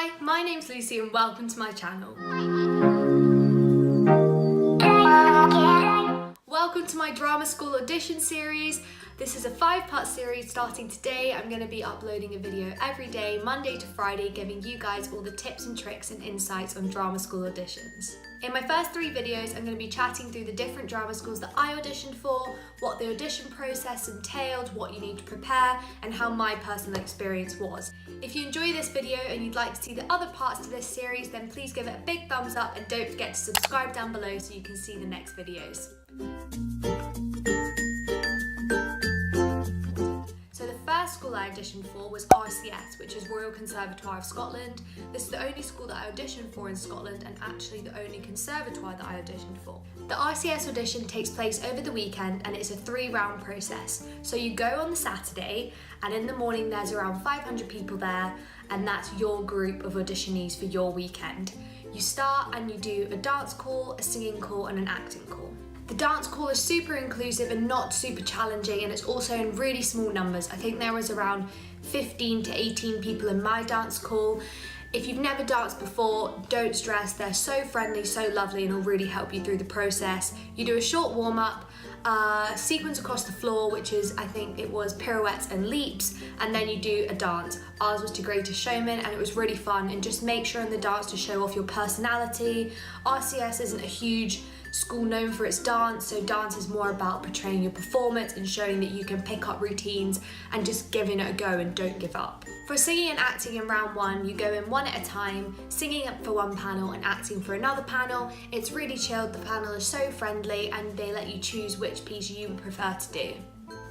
Hi, my name's Lucy and welcome to my channel. Welcome to my drama school audition series. This is a 5-part series starting today. I'm going to be uploading a video every day, Monday to Friday, giving you guys all the tips and tricks and insights on drama school auditions. In my first 3 videos, I'm going to be chatting through the different drama schools that I auditioned for, what the audition process entailed, what you need to prepare, and how my personal experience was. If you enjoy this video and you'd like to see the other parts to this series, then please give it a big thumbs up and don't forget to subscribe down below so you can see the next videos. So the first school I auditioned for was RCS, which is Royal Conservatoire of Scotland. This is the only school that I auditioned for in Scotland and actually the only conservatoire that I auditioned for. The RCS audition takes place over the weekend and it's a 3-round process. So you go on the Saturday and in the morning there's around 500 people there and that's your group of auditionees for your weekend. You start and you do a dance call, a singing call and an acting call. The dance call is super inclusive and not super challenging, and it's also in really small numbers. I think there was around 15 to 18 people in my dance call. If you've never danced before, don't stress. They're so friendly, so lovely, and will really help you through the process. You do a short warm-up, sequence across the floor, which is, I think it was pirouettes and leaps, and then you do a dance. Ours was to Greatest Showman and it was really fun, and just make sure in the dance to show off your personality. RCS isn't a huge school known for its dance, so dance is more about portraying your performance and showing that you can pick up routines and just giving it a go and don't give up. For singing and acting in round 1, you go in one at a time, singing for one panel and acting for another panel. It's really chilled, the panel is so friendly and they let you choose which piece you would prefer to do.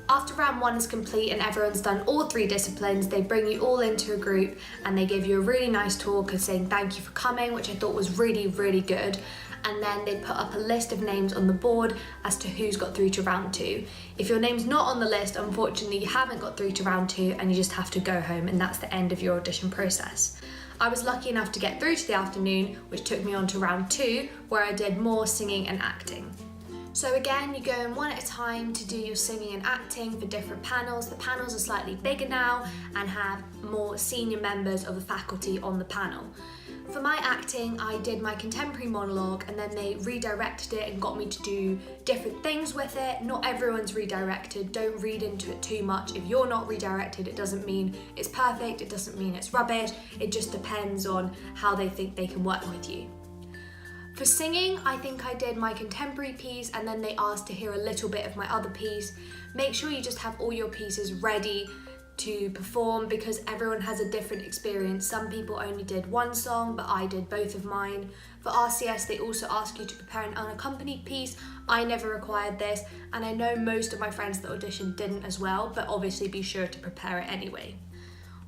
After round 1 is complete and everyone's done all 3 disciplines, they bring you all into a group and they give you a really nice talk and saying thank you for coming, which I thought was really good. And then they put up a list of names on the board as to who's got through to round 2. If your name's not on the list, unfortunately you haven't got through to round 2 and you just have to go home, and that's the end of your audition process. I was lucky enough to get through to the afternoon, which took me on to round 2, where I did more singing and acting. So again, you go in one at a time to do your singing and acting for different panels. The panels are slightly bigger now and have more senior members of the faculty on the panel. For my acting, I did my contemporary monologue and then they redirected it and got me to do different things with it. Not everyone's redirected, don't read into it too much. If you're not redirected, it doesn't mean it's perfect, it doesn't mean it's rubbish, it just depends on how they think they can work with you. For singing, I think I did my contemporary piece and then they asked to hear a little bit of my other piece. Make sure you just have all your pieces ready to perform because everyone has a different experience. Some people only did one song, but I did both of mine. For RCS, they also ask you to prepare an unaccompanied piece. I never required this, and I know most of my friends that auditioned didn't as well, but obviously be sure to prepare it anyway.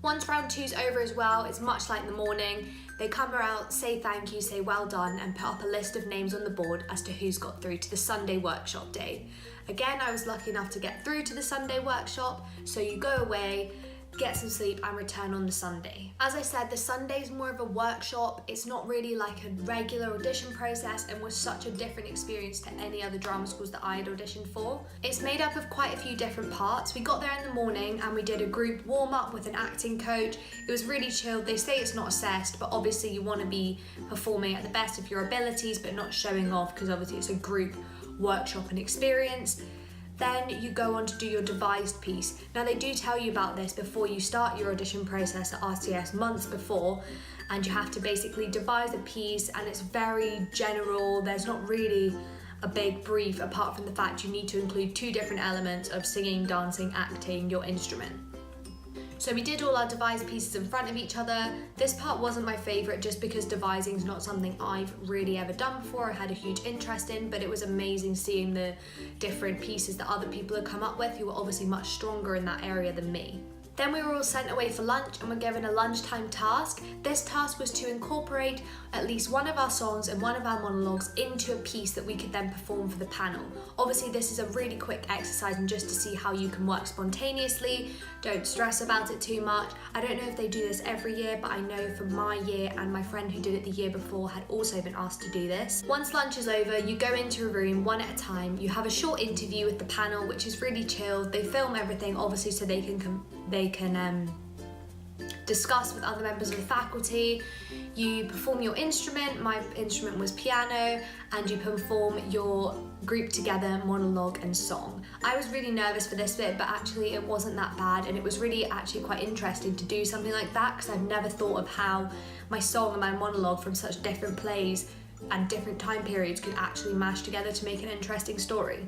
Once round 2's over as well, it's much like the morning. They come around, say thank you, say well done, and put up a list of names on the board as to who's got through to the Sunday workshop day. Again, I was lucky enough to get through to the Sunday workshop, so you go away, get some sleep and return on the Sunday. As I said, the Sunday's more of a workshop. It's not really like a regular audition process and was such a different experience to any other drama schools that I had auditioned for. It's made up of quite a few different parts. We got there in the morning and we did a group warm-up with an acting coach. It was really chilled. They say it's not assessed, but obviously you want to be performing at the best of your abilities but not showing off because obviously it's a group workshop and experience. Then you go on to do your devised piece. Now they do tell you about this before you start your audition process at RCS months before, and you have to basically devise a piece and it's very general. There's not really a big brief apart from the fact you need to include 2 different elements of singing, dancing, acting, your instrument. So we did all our devised pieces in front of each other. This part wasn't my favourite just because devising is not something I've really ever done before. I had a huge interest in, but it was amazing seeing the different pieces that other people had come up with who were obviously much stronger in that area than me. Then we were all sent away for lunch and were given a lunchtime task. This task was to incorporate at least one of our songs and one of our monologues into a piece that we could then perform for the panel. Obviously this is a really quick exercise and just to see how you can work spontaneously. Don't stress about it too much. I don't know if they do this every year, but I know for my year and my friend who did it the year before had also been asked to do this. Once lunch is over, you go into a room one at a time. You have a short interview with the panel, which is really chilled. They film everything obviously so they can discuss with other members of the faculty, you perform your instrument, my instrument was piano, and you perform your group together monologue and song. I was really nervous for this bit, but actually it wasn't that bad, and it was really actually quite interesting to do something like that, because I've never thought of how my song and my monologue from such different plays and different time periods could actually mash together to make an interesting story.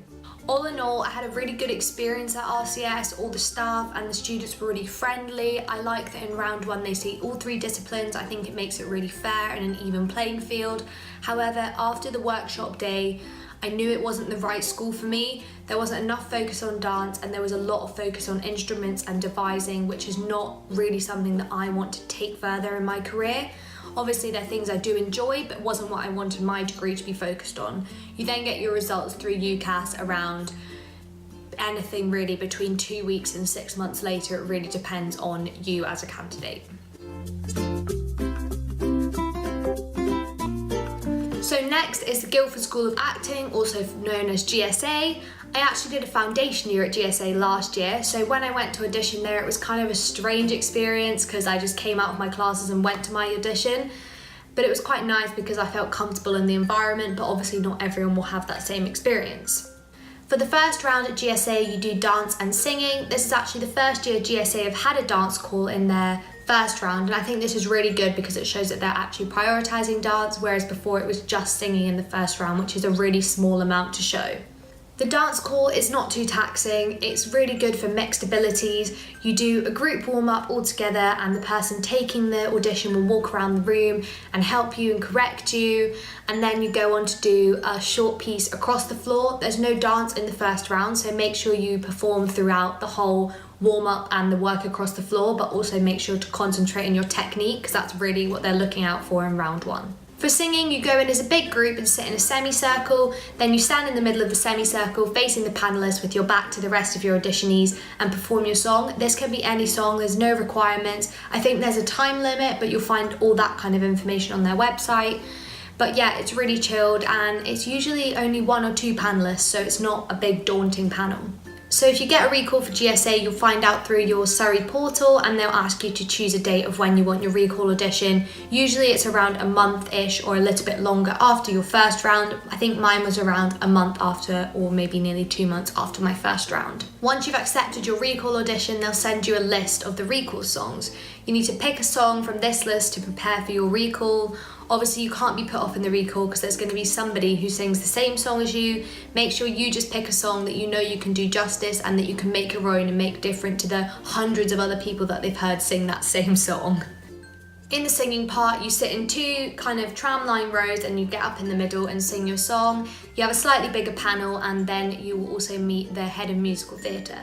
All in all, I had a really good experience at RCS. All the staff and the students were really friendly. I like that in round one they see all 3 disciplines. I think it makes it really fair and an even playing field. However, after the workshop day, I knew it wasn't the right school for me. There wasn't enough focus on dance, and there was a lot of focus on instruments and devising, which is not really something that I want to take further in my career. Obviously they're things I do enjoy, but it wasn't what I wanted my degree to be focused on. You then get your results through UCAS around anything really between 2 weeks and 6 months later. It really depends on you as a candidate. So next is the Guildford School of Acting, also known as GSA. I actually did a foundation year at GSA last year, so when I went to audition there, it was kind of a strange experience because I just came out of my classes and went to my audition. But it was quite nice because I felt comfortable in the environment, but obviously not everyone will have that same experience. For the first round at GSA, you do dance and singing. This is actually the first year GSA have had a dance call in their first round, and I think this is really good because it shows that they're actually prioritising dance, whereas before it was just singing in the first round, which is a really small amount to show. The dance call is not too taxing. It's really good for mixed abilities. You do a group warm-up all together, and the person taking the audition will walk around the room and help you and correct you, and then you go on to do a short piece across the floor. There's no dance in the first round, so make sure you perform throughout the whole warm-up and the work across the floor, but also make sure to concentrate on your technique, because that's really what they're looking out for in round one. For singing, you go in as a big group and sit in a semicircle, then you stand in the middle of the semicircle facing the panellists with your back to the rest of your auditionees and perform your song. This can be any song, there's no requirements. I think there's a time limit, but you'll find all that kind of information on their website. But yeah, it's really chilled, and it's usually only 1 or 2 panellists, so it's not a big daunting panel. So if you get a recall for GSA, you'll find out through your Surrey portal, and they'll ask you to choose a date of when you want your recall audition. Usually it's around a month-ish or a little bit longer after your first round. I think mine was around a month after, or maybe nearly 2 months after my first round. Once you've accepted your recall audition, they'll send you a list of the recall songs. You need to pick a song from this list to prepare for your recall. Obviously you can't be put off in the recall because there's going to be somebody who sings the same song as you. Make sure you just pick a song that you know you can do justice and that you can make your own and make different to the hundreds of other people that they've heard sing that same song. In the singing part, you sit in 2 kind of tramline rows and you get up in the middle and sing your song. You have a slightly bigger panel, and then you will also meet the head of musical theatre.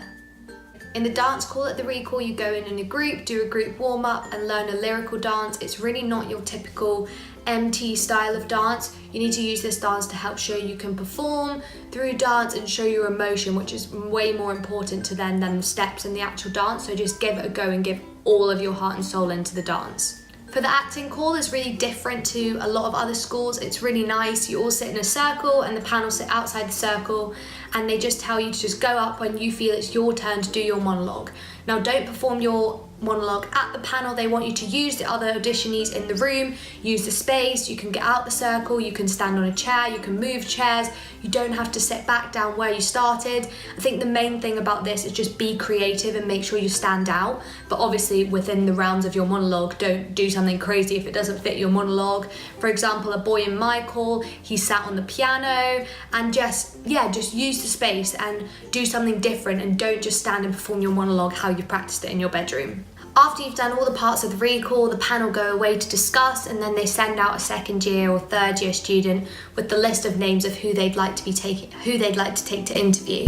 In the dance call at the recall, you go in a group, do a group warm-up and learn a lyrical dance. It's really not your typical MT style of dance. You need to use this dance to help show you can perform through dance and show your emotion, which is way more important to them than the steps in the actual dance. So just give it a go and give all of your heart and soul into the dance. For the acting call, is really different to a lot of other schools. It's really nice. You all sit in a circle and the panel sit outside the circle, and they just tell you to just go up when you feel it's your turn to do your monologue. Now, don't perform your monologue at the panel. They want you to use the other auditionees in the room, use the space. You can get out the circle, you can stand on a chair, you can move chairs. You don't have to sit back down where you started. I think the main thing about this is just be creative and make sure you stand out. But obviously within the realms of your monologue, don't do something crazy if it doesn't fit your monologue. For example, a boy in my call, he sat on the piano, and just use the space and do something different, and don't just stand and perform your monologue how you practiced it in your bedroom. After you've done all the parts of the recall, the panel go away to discuss, and then they send out a 2nd year or 3rd year student with the list of names of who they'd like to take to interview.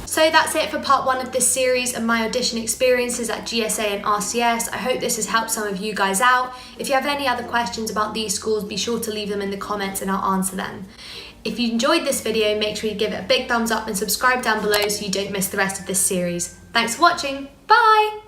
So that's it for part 1 of this series and my audition experiences at GSA and RCS. I hope this has helped some of you guys out. If you have any other questions about these schools, be sure to leave them in the comments and I'll answer them. If you enjoyed this video, make sure you give it a big thumbs up and subscribe down below so you don't miss the rest of this series. Thanks for watching, bye!